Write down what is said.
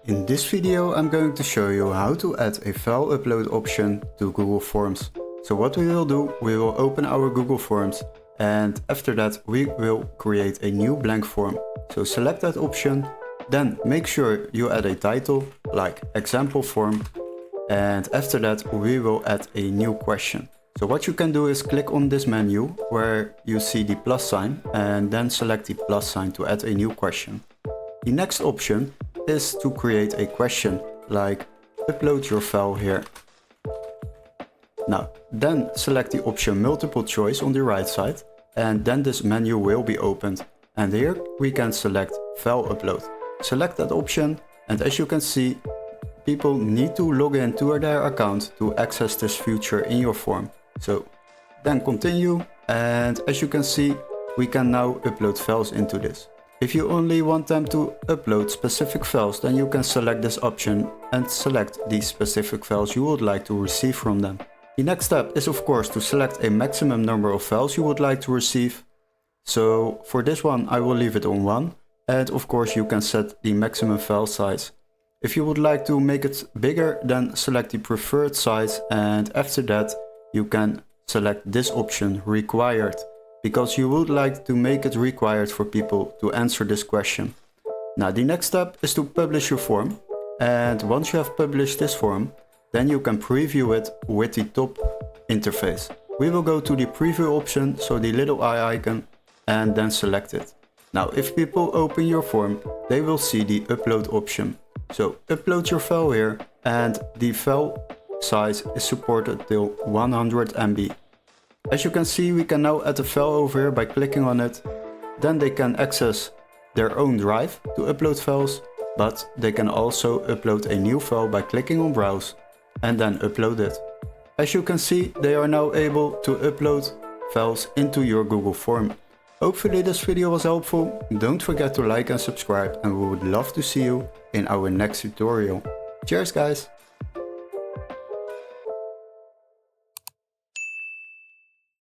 In this video I'm going to show you how to add a file upload option to Google Forms. So what we will do, we will open our Google Forms and after that we will create a new blank form. So select that option, then make sure you add a title like example form, and after that we will add a new question. So what you can do is click on this menu where you see the plus sign and then select the plus sign to add a new question. The next option is to create a question like upload your file here. Now then select the option multiple choice on the right side and then this menu will be opened, and here we can select file upload. Select that option and as you can see people need to log into their account to access this feature in your form. So then continue, and as you can see we can now upload files into this. If you only want them to upload specific files, then you can select this option and select the specific files you would like to receive from them. The next step is of course to select a maximum number of files you would like to receive. So for this one I will leave it on 1, and of course you can set the maximum file size. If you would like to make it bigger, then select the preferred size, and after that you can select this option required, because you would like to make it required for people to answer this question. Now the next step is to publish your form, and once you have published this form, then you can preview it with the top interface. We will go to the preview option, so the little eye icon, and then select it. Now if people open your form, they will see the upload option. So upload your file here, and the file size is supported till 100 MB. As you can see, we can now add a file over here by clicking on it. Then they can access their own drive to upload files, but they can also upload a new file by clicking on browse and then upload it. As you can see, they are now able to upload files into your Google form. Hopefully this video was helpful. Don't forget to like and subscribe, and we would love to see you in our next tutorial. Cheers guys!